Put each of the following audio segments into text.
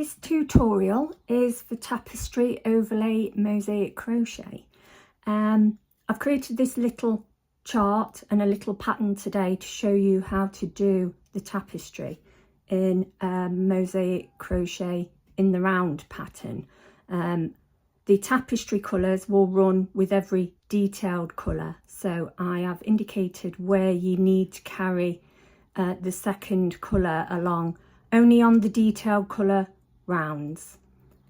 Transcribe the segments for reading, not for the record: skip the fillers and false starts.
This tutorial is for Tapestry Overlay Mosaic Crochet. I've created this little chart and a little pattern today to show you how to do the tapestry in Mosaic Crochet in the round pattern. The tapestry colours will run with every detailed colour, so I have indicated where you need to carry the second colour along only on the detailed colour rounds.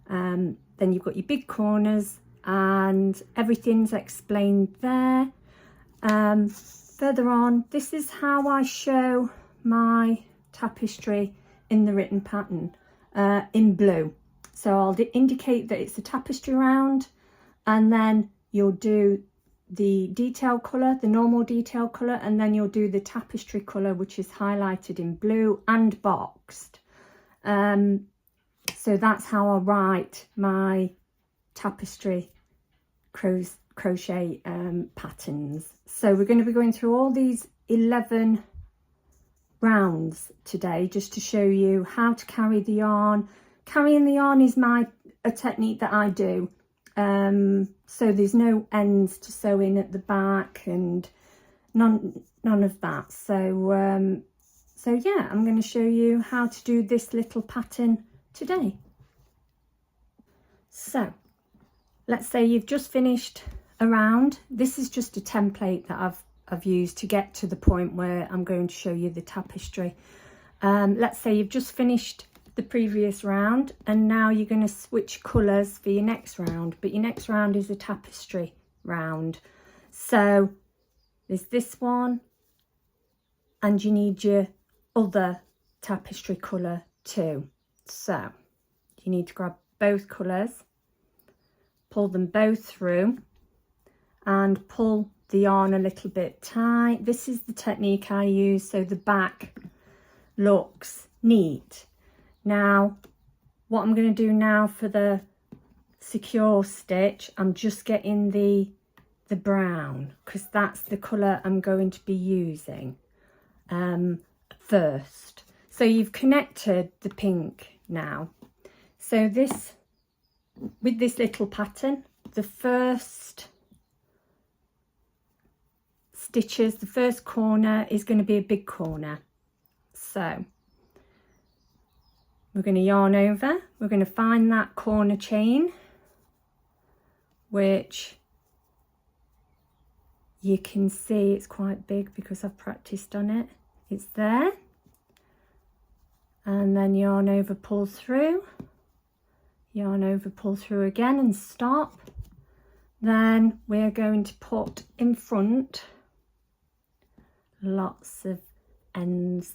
Then you've got your big corners and everything's explained there. Further on, this is how I show my tapestry in the written pattern in blue. So I'll indicate that it's a tapestry round, and then you'll do the detail colour, the normal detail colour, and then you'll do the tapestry colour, which is highlighted in blue and boxed. So that's how I write my tapestry crochet patterns. So we're going to be going through all these 11 rounds today just to show you how to carry the yarn. Carrying the yarn is a technique that I do. So there's no ends to sew in at the back and none of that. So yeah, I'm going to show you how to do this little pattern today. So let's say you've just finished a round. This is just a template that I've used to get to the point where I'm going to show you the tapestry. Let's say you've just finished the previous round and now you're going to switch colours for your next round, but your next round is a tapestry round. So there's this one and you need your other tapestry colour too. So you need to grab both colours, pull them both through and pull the yarn a little bit tight. This is the technique I use so the back looks neat. Now what I'm going to do now for the secure stitch, I'm just getting the brown because that's the colour I'm going to be using first. So you've connected the pink now. So this, with this little pattern, the first stitches, the first corner is going to be a big corner. So we're going to yarn over, we're going to find that corner chain, which you can see it's quite big because I've practiced on it. It's there. And then yarn over, pull through, yarn over, pull through again and stop. Then we're going to put in front lots of ends.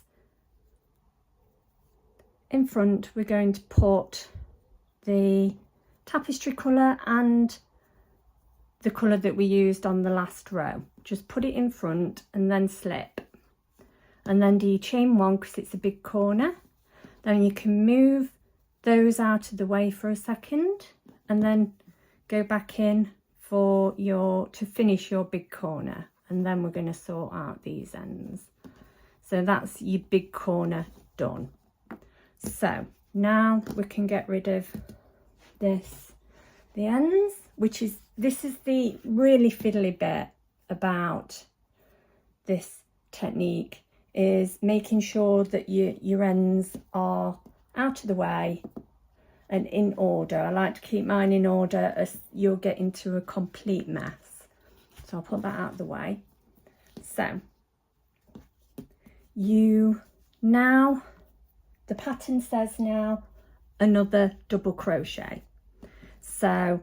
In front we're going to put the tapestry colour and the colour that we used on the last row. Just put it in front and then slip. And then do your chain one because it's a big corner. Then you can move those out of the way for a second and then go back in for to finish your big corner, and then we're going to sort out these ends. So that's your big corner done. So now we can get rid of the ends, this is the really fiddly bit about this technique, is making sure that your ends are out of the way and in order. I like to keep mine in order as you'll get into a complete mess. So I'll put that out of the way. So the pattern says now another double crochet. So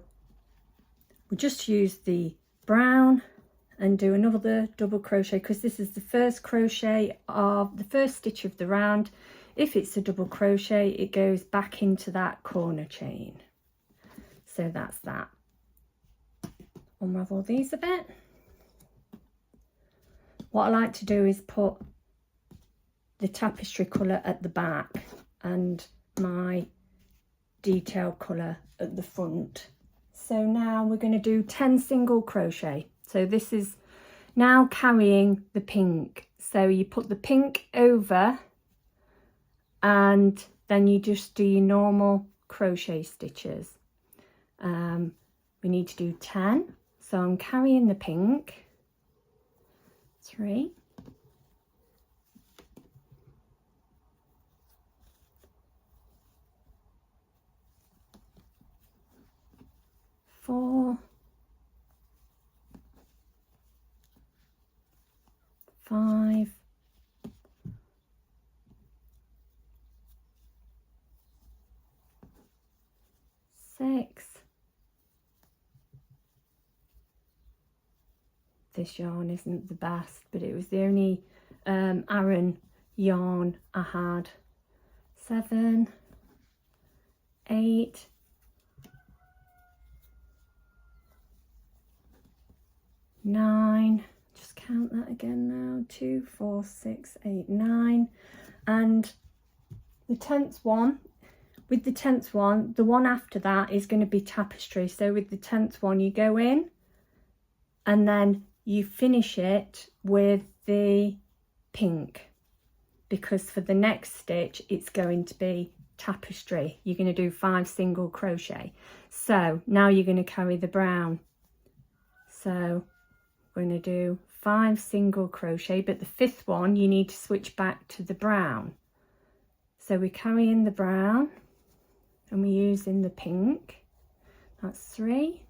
we just use the brown and do another double crochet because this is the first crochet of the first stitch of the round. If it's a double crochet, it goes back into that corner chain. So that's that. Unravel these a bit. What I like to do is put the tapestry colour at the back and my detail colour at the front. So now we're going to do 10 single crochet. So this is now carrying the pink. So you put the pink over and then you just do your normal crochet stitches. We need to do 10, so I'm carrying the pink, 3, 4, 5, 6. This yarn isn't the best, but it was the only Aran yarn I had. 7, 8, 9. Just count that again now. 2, 4, 6, 8, 9. And the 10th one, with the 10th one, the one after that is going to be tapestry. So with the 10th one, you go in and then you finish it with the pink, because for the next stitch it's going to be tapestry. You're going to do 5 single crochet. So now you're going to carry the brown. So we're going to do 5 single crochet, but the 5th one you need to switch back to the brown. So we're carrying the brown and we're using the pink. That's 3,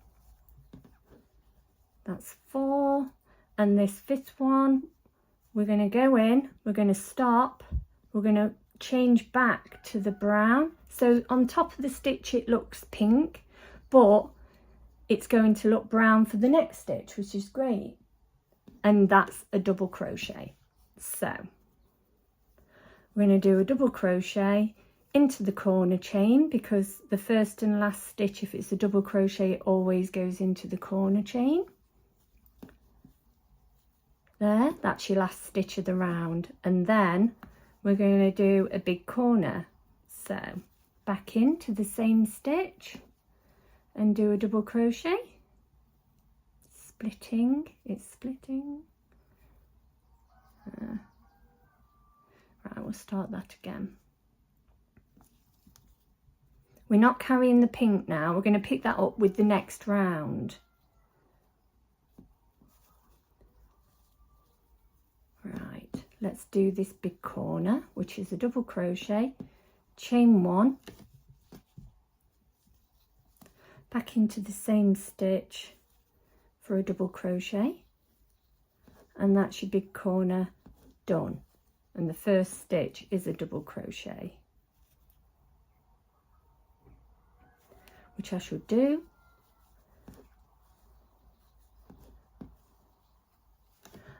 that's 4, and this 5th one we're going to go in, we're going to stop, we're going to change back to the brown. So on top of the stitch it looks pink, but it's going to look brown for the next stitch, which is great. And that's a double crochet. So we're going to do a double crochet into the corner chain, because the first and last stitch, if it's a double crochet, it always goes into the corner chain. There, that's your last stitch of the round, and then we're going to do a big corner. So back into the same stitch and do a double crochet, splitting, it's splitting. Right, we'll start that again. We're not carrying the pink now, we're going to pick that up with the next round. Right, let's do this big corner, which is a double crochet, chain 1, back into the same stitch for a double crochet, and that's your big corner done. And the first stitch is a double crochet, which I should do.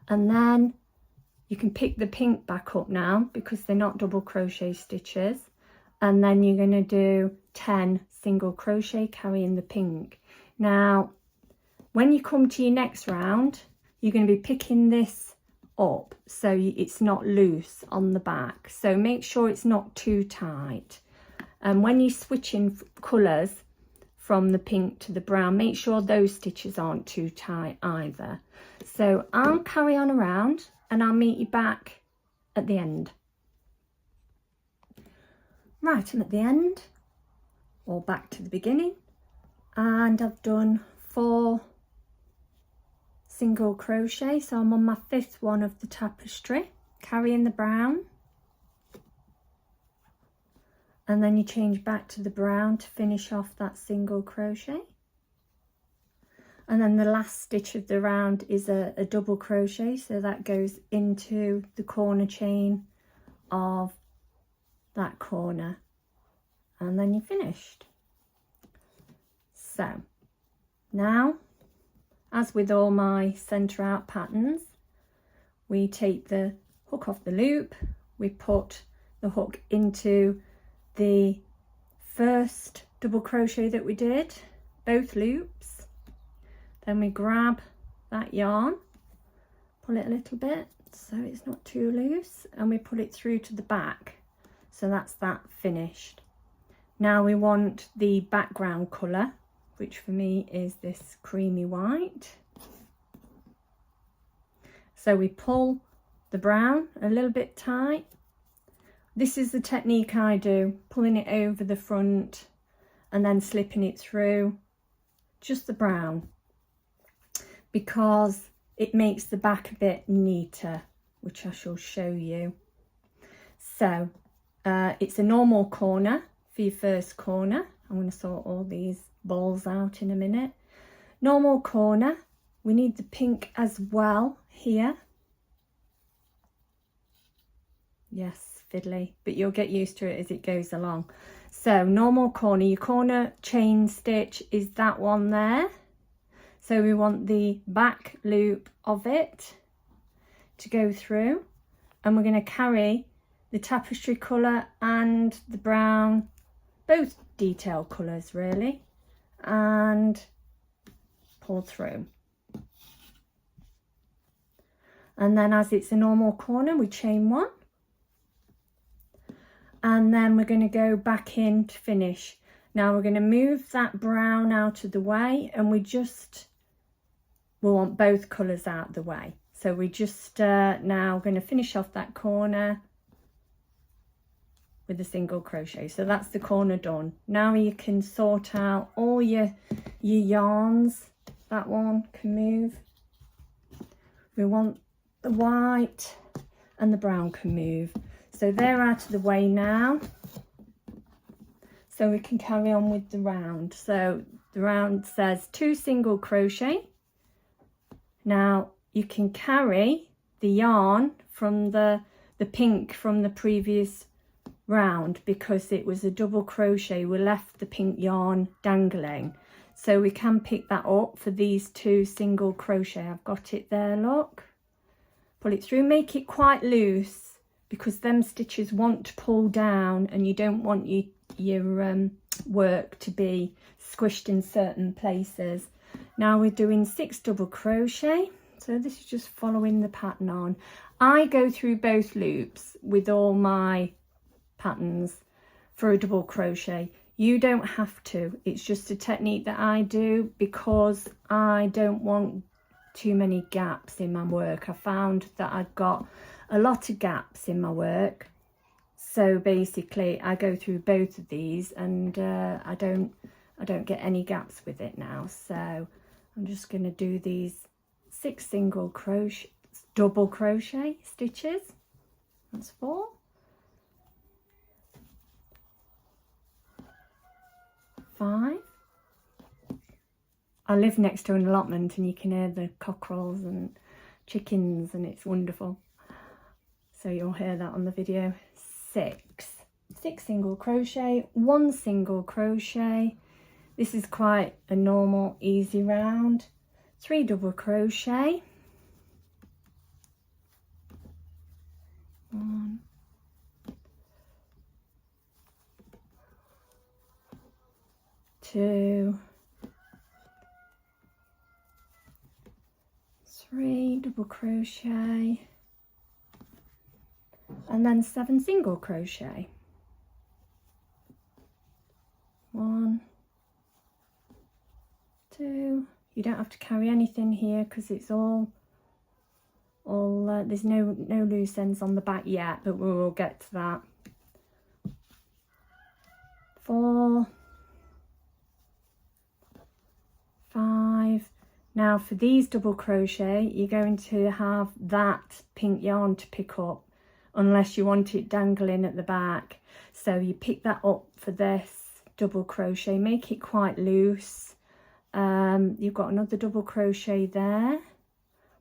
And then you can pick the pink back up now, because they're not double crochet stitches. And then you're going to do 10 single crochet carrying the pink. Now, when you come to your next round, you're going to be picking this up so it's not loose on the back. So make sure it's not too tight. And when you're switching colours from the pink to the brown, make sure those stitches aren't too tight either. So I'll carry on around and I'll meet you back at the end. Right, I'm at the end, or back to the beginning, and I've done 4 single crochet. So I'm on my 5th one of the tapestry, carrying the brown, and then you change back to the brown to finish off that single crochet. And then the last stitch of the round is a double crochet, so that goes into the corner chain of that corner, and then you're finished. So now, as with all my centre out patterns, we take the hook off the loop, we put the hook into the first double crochet that we did, both loops, then we grab that yarn, pull it a little bit so it's not too loose, and we pull it through to the back. So that's that finished. Now we want the background colour, which for me is this creamy white. So we pull the brown a little bit tight, This is the technique I do, pulling it over the front and then slipping it through just the brown, because it makes the back a bit neater, which I shall show you. So it's a normal corner for your first corner. I'm going to sort all these balls out in a minute. Normal corner. We need the pink as well here. Yes, fiddly, but you'll get used to it as it goes along. So normal corner, your corner chain stitch is that one there. So we want the back loop of it to go through, and we're going to carry the tapestry colour and the brown, both detail colours really, and pull through. And then as it's a normal corner, we chain one, and then we're going to go back in to finish. Now we're going to move that brown out of the way, and we want both colours out of the way. So we just now going to finish off that corner with a single crochet. So that's the corner done. Now you can sort out all your yarns. That one can move. We want the white and the brown can move. So they're out of the way now. So we can carry on with the round. So the round says 2 single crochet. Now you can carry the yarn from the pink from the previous round, because it was a double crochet. We left the pink yarn dangling, so we can pick that up for these 2 single crochet. I've got it there, look. Pull it through, make it quite loose, because them stitches want to pull down and you don't want your work to be squished in certain places. Now we're doing 6 double crochet, so this is just following the pattern on. I go through both loops with all my patterns for a double crochet. You don't have to, it's just a technique that I do because I don't want too many gaps in my work. I found that I've got a lot of gaps in my work, so basically I go through both of these, and I don't get any gaps with it now. So I'm just going to do these 6 single crochet, double crochet stitches. That's 4, 5. I live next to an allotment and you can hear the cockerels and chickens, and it's wonderful. So you'll hear that on the video. 6 single crochet, 1 single crochet. This is quite a normal, easy round. 3 double crochet. 1, 2, 3 double crochet, and then 7 single crochet. 1, 2. You don't have to carry anything here because it's all there's no loose ends on the back yet, but we will get to that. 4, 5. Now for these double crochet, you're going to have that pink yarn to pick up, unless you want it dangling at the back. So you pick that up for this double crochet, make it quite loose. You've got another double crochet there,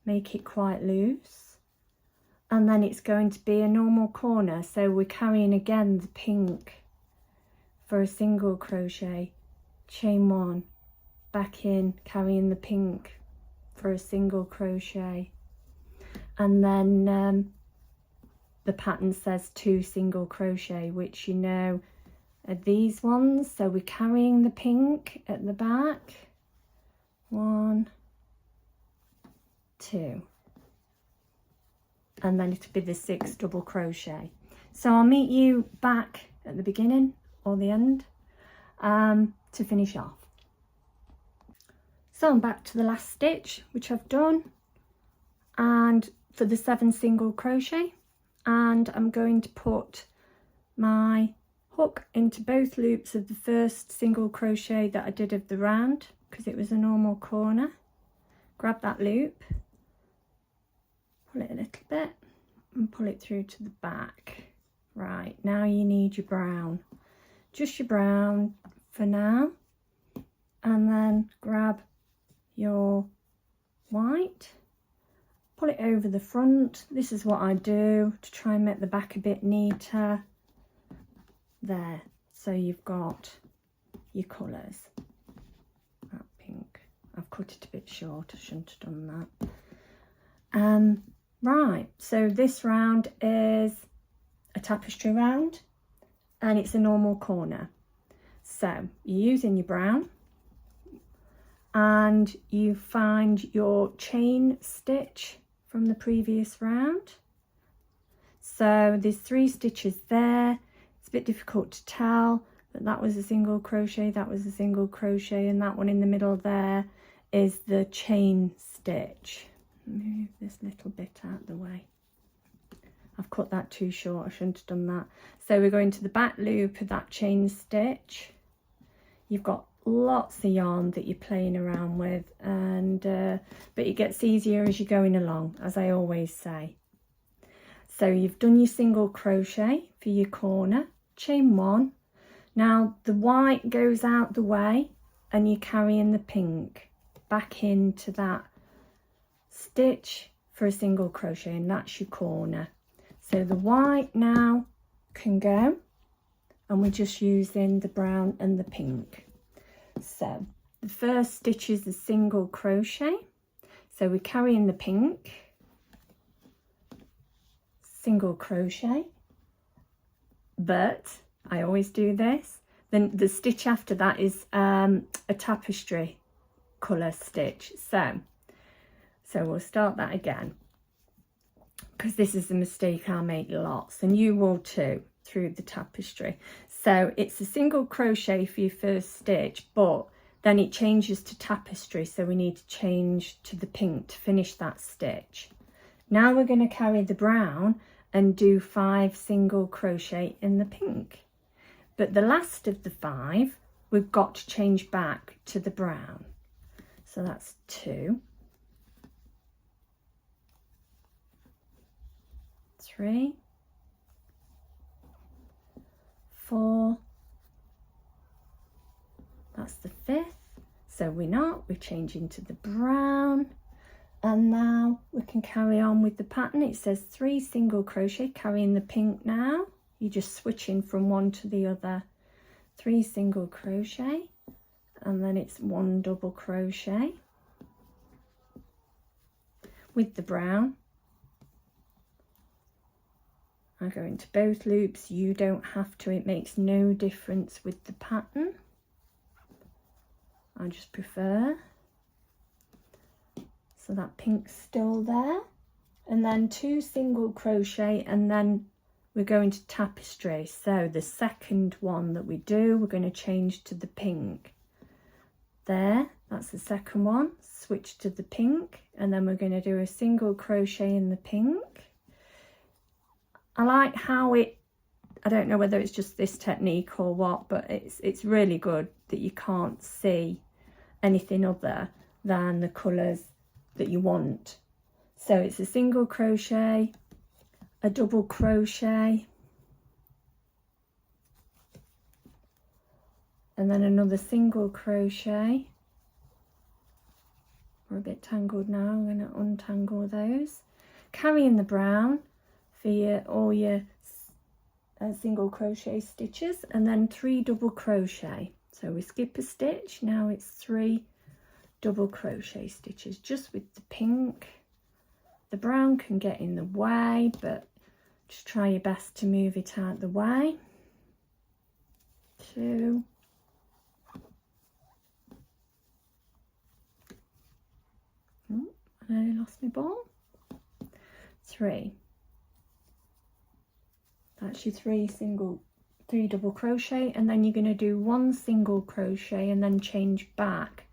make it quite loose, and then it's going to be a normal corner. So we're carrying again the pink for a single crochet, chain 1, back in, carrying the pink for a single crochet, and then the pattern says 2 single crochet, which you know are these ones. So we're carrying the pink at the back, 1, 2, and then it'll be the 6 double crochet. So I'll meet you back at the beginning or the end to finish off. So I'm back to the last stitch, which I've done, and for the 7 single crochet, and I'm going to put my hook into both loops of the first single crochet that I did of the round, because it was a normal corner. Grab that loop, pull it a little bit and pull it through to the back. Right, now you need your brown, just your brown for now, and then grab your white, pull it over the front. This is what I do to try and make the back a bit neater. There, so you've got your colours. That pink, I've cut it a bit short, I shouldn't have done that. Right, so this round is a tapestry round and it's a normal corner. So you're using your brown and you find your chain stitch from the previous round. So there's 3 stitches there. It's a bit difficult to tell, but that was a single crochet, that was a single crochet, and that one in the middle there is the chain stitch. Move this little bit out of the way. I've cut that too short, I shouldn't have done that. So we're going to the back loop of that chain stitch. You've got lots of yarn that you're playing around with, and but it gets easier as you're going along, as I always say. So you've done your single crochet for your corner, chain 1. Now the white goes out the way and you're carrying the pink back into that stitch for a single crochet, and that's your corner. So the white now can go, and we're just using the brown and the pink. So the first stitch is a single crochet, so we're carrying the pink, single crochet, but I always do this. Then the stitch after that is a tapestry colour stitch. So we'll start that again, because this is a mistake I make lots, and you will too, through the tapestry. So it's a single crochet for your first stitch, but then it changes to tapestry, so we need to change to the pink to finish that stitch. Now we're going to carry the brown and do 5 single crochet in the pink, but the last of the 5 we've got to change back to the brown. So that's 2, 3, 4, that's the 5th. So we're changing to the brown, and now we can carry on with the pattern. It says 3 single crochet, carrying the pink now. You're just switching from one to the other. 3 single crochet, and then it's 1 double crochet with the brown. I go into both loops. You don't have to, it makes no difference with the pattern. I just prefer. So that pink's still there, and then 2 single crochet, and then we're going to tapestry. So the second one that we do, we're going to change to the pink. There, that's the second one. Switch to the pink, and then we're going to do a single crochet in the pink. I like how I don't know whether it's just this technique or what, but it's really good that you can't see anything other than the colours that you want. So it's a single crochet, a double crochet, and then another single crochet. We're a bit tangled now, I'm going to untangle those. Carrying the brown for all your single crochet stitches, and then 3 double crochet. So we skip a stitch, now it's 3 double crochet stitches just with the pink. The brown can get in the way, but just try your best to move it out the way. 2, oh, I nearly lost my ball. 3. That's your 3 double crochet, and then you're going to do 1 single crochet and then change back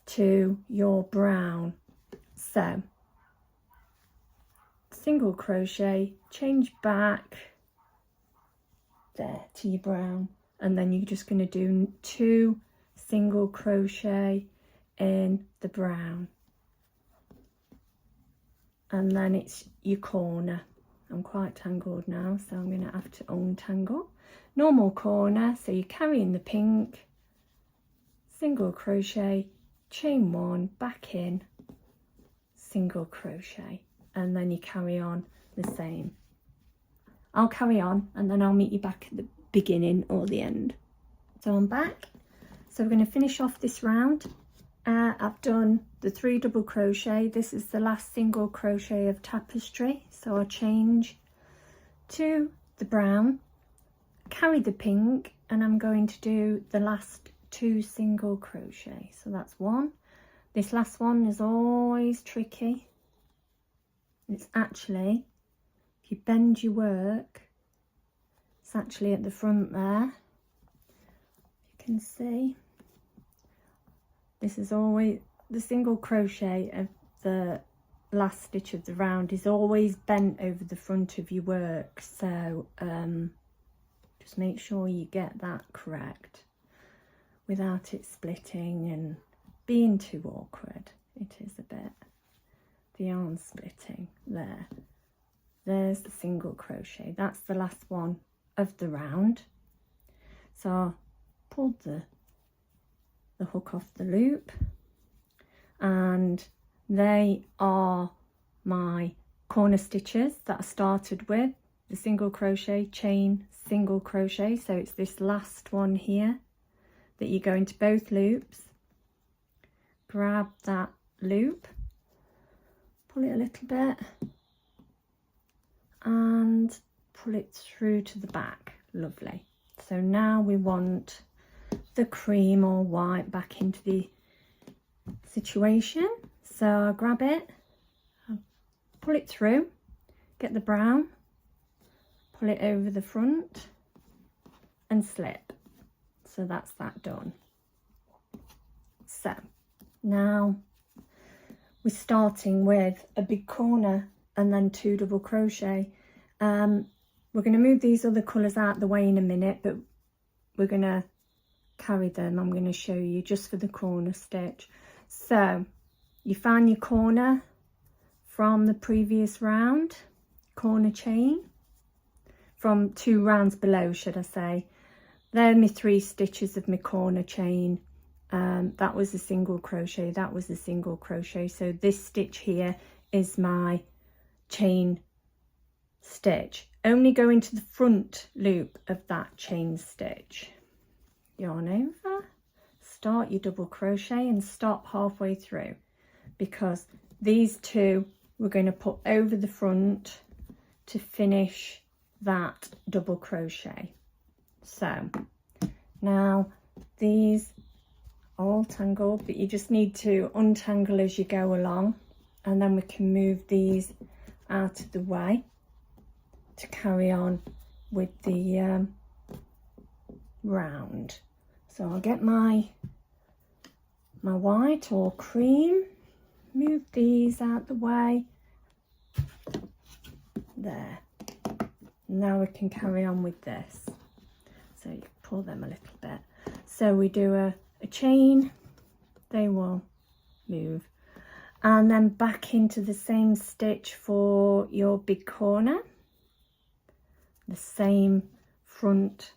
to your brown. So single crochet, change back, there to your brown, and then you're just going to do 2 single crochet in the brown, and then it's your corner. I'm quite tangled now, so I'm going to have to untangle. Normal corner, so you're carrying the pink, single crochet, chain 1, back in, single crochet, and then you carry on the same. I'll carry on and then I'll meet you back at the beginning or the end. So I'm back. So we're going to finish off this round. I've done the 3 double crochet. This is the last single crochet of tapestry, so I'll change to the brown, carry the pink, and I'm going to do the last 2 single crochet. So that's 1. This last one is always tricky. It's actually, if you bend your work, it's actually at the front there. You can see this is always the single crochet of the last stitch of the round is always bent over the front of your work, so just make sure you get that correct without it splitting and being too awkward. It is a bit, the yarn splitting there. There's the single crochet, that's the last one of the round. So I pulled the hook off the loop, and they are my corner stitches that I started with, the single crochet, chain, single crochet. So it's this last one here that you go into both loops, grab that loop, pull it a little bit and pull it through to the back. Lovely. So now we want the cream or white back into the situation. So I grab it, pull it through, get the brown, pull it over the front and slip. So that's that done. So now we're starting with a big corner and then 2 double crochet. We're going to move these other colours out the way in a minute, but we're going to carry them. I'm going to show you just for the corner stitch. So you find your corner from the previous round, corner chain from 2 rounds below, should I say. They're my 3 stitches of my corner chain. That was a single crochet, that was a single crochet. So this stitch here is my chain stitch. Only go into the front loop of that chain stitch. Yarn over, start your double crochet and stop halfway through, because these 2 we're going to put over the front to finish that double crochet. So now these are all tangled, but you just need to untangle as you go along, and then we can move these out of the way to carry on with the round. So I'll get my white or cream, move these out the way, there. Now we can carry on with this. So you pull them a little bit. So we do a chain, they will move, and then back into the same stitch for your big corner, the same front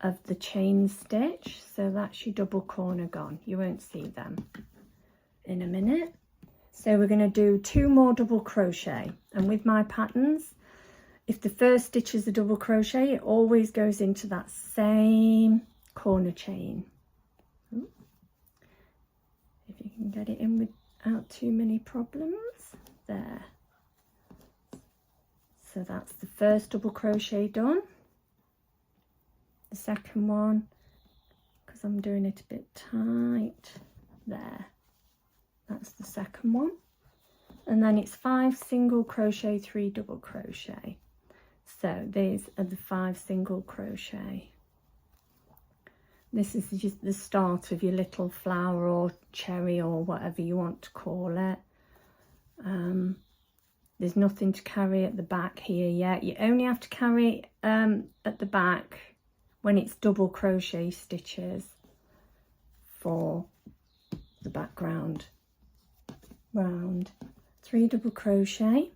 of the chain stitch. So that's your double corner gone. You won't see them in a minute. So we're going to do 2 more double crochet, and with my patterns, if the first stitch is a double crochet, it always goes into that same corner chain. If you can get it in without too many problems, there. So that's the first double crochet done. The second one, because I'm doing it a bit tight, there. That's the second one. And then it's 5 single crochet, 3 double crochet. So these are the 5 single crochet. This is just the start of your little flower or cherry or whatever you want to call it. There's nothing to carry at the back here yet. You only have to carry at the back when it's double crochet stitches for the background round. 3 double crochet,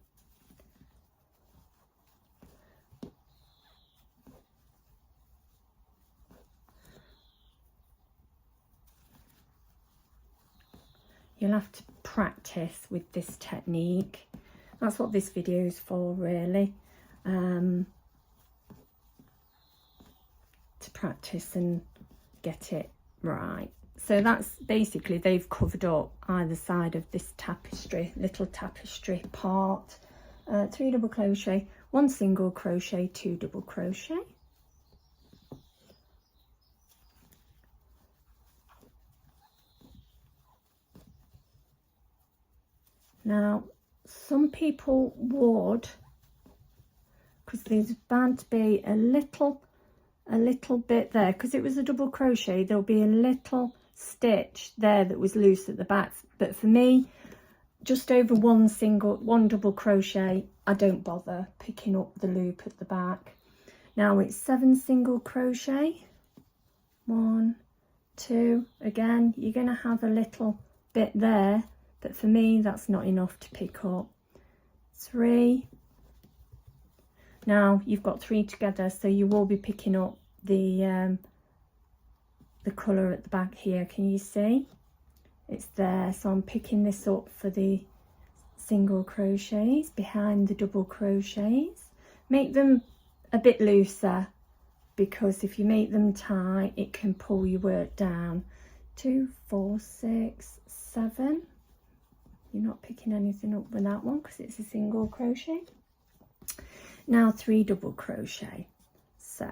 you'll have to practice with this technique. That's what this video is for, really, to practice and get it right. So that's basically, they've covered up either side of this tapestry, little tapestry part. 3 double crochet, 1 single crochet, 2 double crochet. Now, some people would, because there's bound to be a little bit there, because it was a double crochet, there'll be a little stitch there that was loose at the back. But for me, just over 1 double crochet, I don't bother picking up the loop at the back. Now it's 7 single crochet, 1, 2. Again, you're going to have a little bit there, but for me that's not enough to pick up. 3. Now you've got 3 together, so you will be picking up the colour at the back here. Can you see? It's there. So I'm picking this up for the single crochets behind the double crochets. Make them a bit looser, because if you make them tight it can pull your work down. 2, 4, 6, 7. You're not picking anything up with that one because it's a single crochet. Now 3 double crochet. So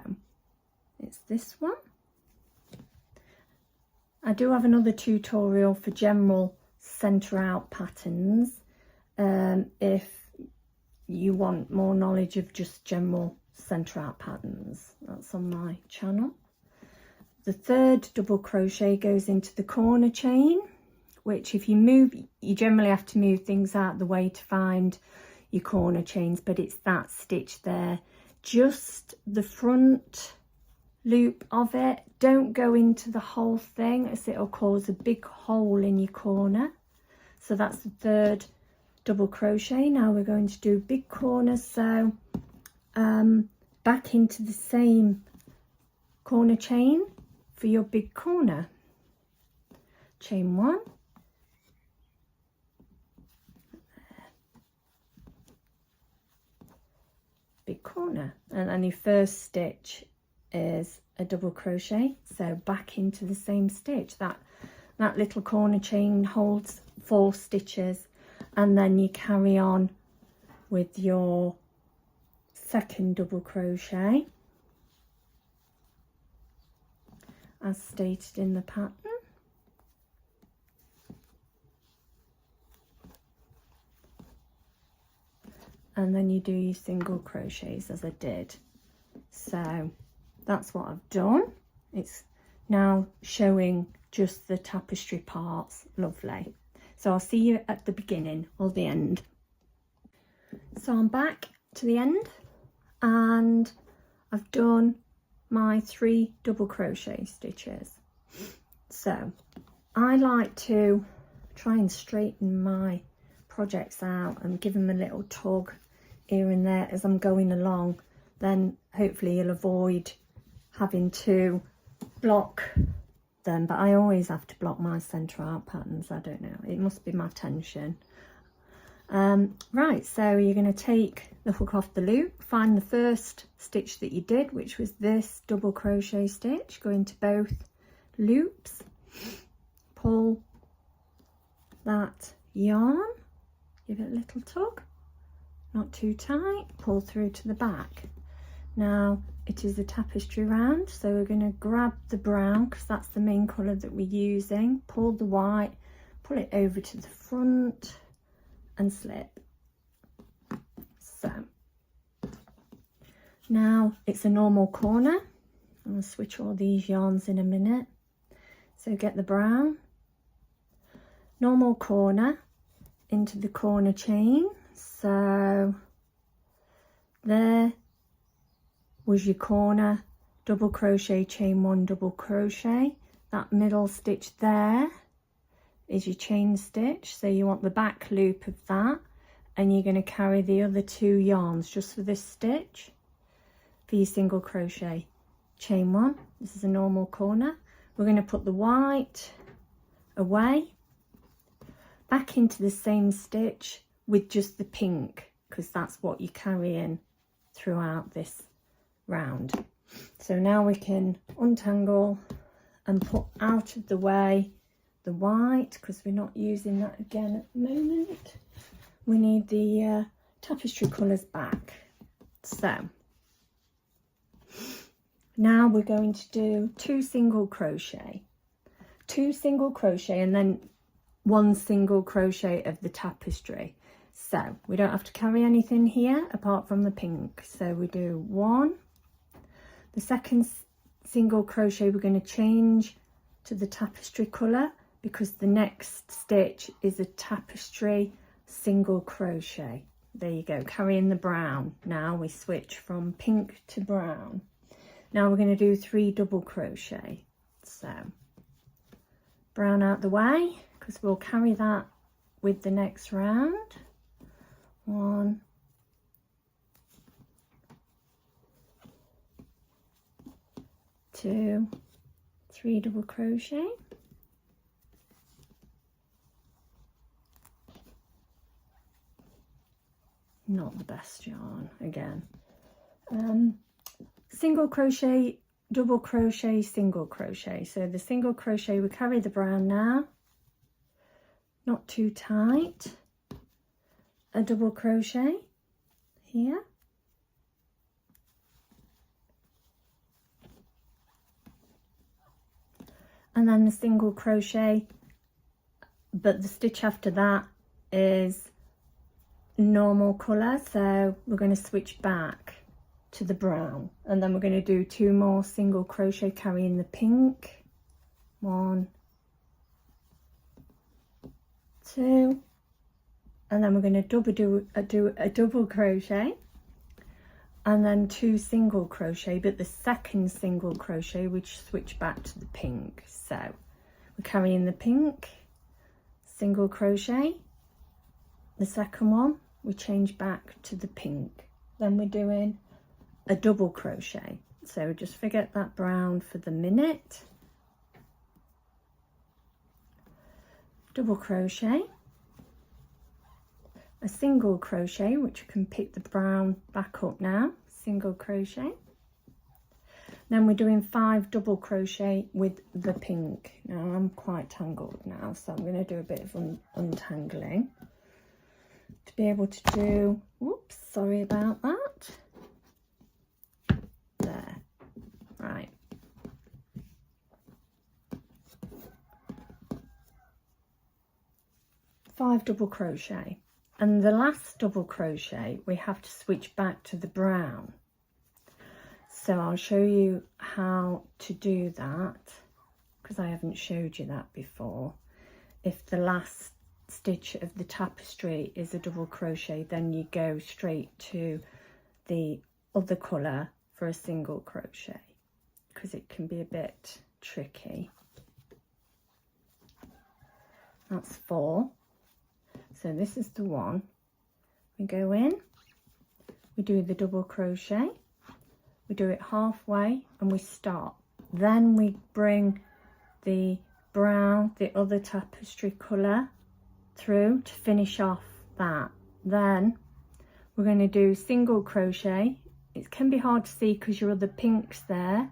it's this one. I do have another tutorial for general centre out patterns, if you want more knowledge of just general centre out patterns. That's on my channel. The 3rd double crochet goes into the corner chain, which if you move, you generally have to move things out of the way to find your corner chains, but it's that stitch there, just the front loop of it. Don't go into the whole thing, as it'll cause a big hole in your corner. So that's the 3rd double crochet. Now we're going to do big corner, so back into the same corner chain for your big corner. Chain 1, big corner, and then your first stitch is a double crochet, so back into the same stitch. That little corner chain holds 4 stitches, and then you carry on with your 2nd double crochet as stated in the pattern. And then you do your single crochets as I did. So that's what I've done. It's now showing just the tapestry parts. Lovely. So I'll see you at the beginning or the end. So I'm back to the end and I've done my 3 double crochet stitches. So I like to try and straighten my projects out and give them a little tug here and there as I'm going along. Then hopefully you'll avoid having to block them, but I always have to block my centre out patterns. I don't know, it must be my tension. Right, so you're going to take the hook off the loop, find the first stitch that you did, which was this double crochet stitch, go into both loops, pull that yarn, give it a little tug, not too tight, pull through to the back. Now it is a tapestry round, so we're going to grab the brown because that's the main colour that we're using, pull the white, pull it over to the front and slip. So now it's a normal corner. I'm going to switch all these yarns in a minute. So get the brown, normal corner into the corner chain, So there was your corner, double crochet, chain 1, double crochet. That middle stitch there is your chain stitch, so you want the back loop of that, and you're going to carry the other 2 yarns just for this stitch for your single crochet. Chain 1, this is a normal corner. We're going to put the white away, back into the same stitch with just the pink, because that's what you're carrying throughout this round. So now we can untangle and put out of the way the white, because we're not using that again at the moment. We need the tapestry colours back. So now we're going to do 2 single crochet, 2 single crochet, and then 1 single crochet of the tapestry. So we don't have to carry anything here apart from the pink. So we do 1, the second single crochet we're going to change to the tapestry colour, because the next stitch is a tapestry single crochet. There you go, carrying the brown. Now we switch from pink to brown. Now we're going to do 3 double crochet. So brown out the way, because we'll carry that with the next round. 1, 2, 3 double crochet. Not the best yarn again. Single crochet, double crochet, single crochet. So the single crochet, we carry the brown now, not too tight. A double crochet here, and then the single crochet, but the stitch after that is normal colour, so we're going to switch back to the brown, and then we're going to do 2 more single crochet carrying the pink. 1, 2, and then we're going to do a double crochet, and then 2 single crochet, but the second single crochet we switch back to the pink. So we're carrying the pink, single crochet, the second one we change back to the pink, then we're doing a double crochet. So just forget that brown for the minute. Double crochet, a single crochet, which you can pick the brown back up now, single crochet. Then we're doing 5 double crochet with the pink. Now I'm quite tangled now, so I'm going to do a bit of untangling to be able to do, whoops, sorry about that. There, right. Five double crochet, and the last double crochet we have to switch back to the brown. So I'll show you how to do that, because I haven't showed you that before. If the last stitch of the tapestry is a double crochet, then you go straight to the other colour for a single crochet, because it can be a bit tricky. That's 4. So this is the one. We go in, we do the double crochet, we do it halfway and we stop. Then we bring the brown, the other tapestry colour, through to finish off that. Then we're going to do single crochet. It can be hard to see because your other pink's there,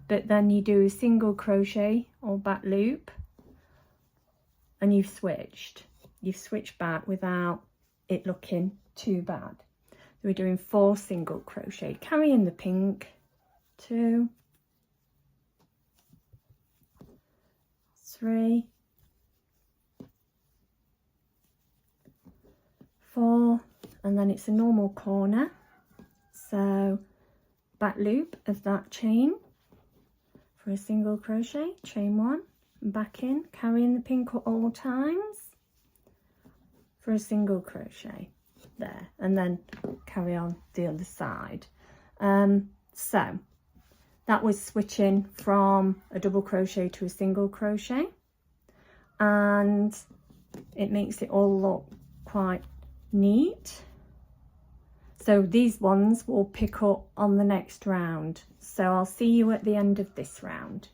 but then you do a single crochet or back loop and you've switched back without it looking too bad. So we're doing 4 single crochet, carrying the pink, 2, 3, 4, and then it's a normal corner. So back loop of that chain for a single crochet, chain 1, and back in, carrying the pink at all times for a single crochet. there, and then carry on the other side. So that was switching from a double crochet to a single crochet, and it makes it all look quite neat. So these ones will pick up on the next round. So I'll see you at the end of this round.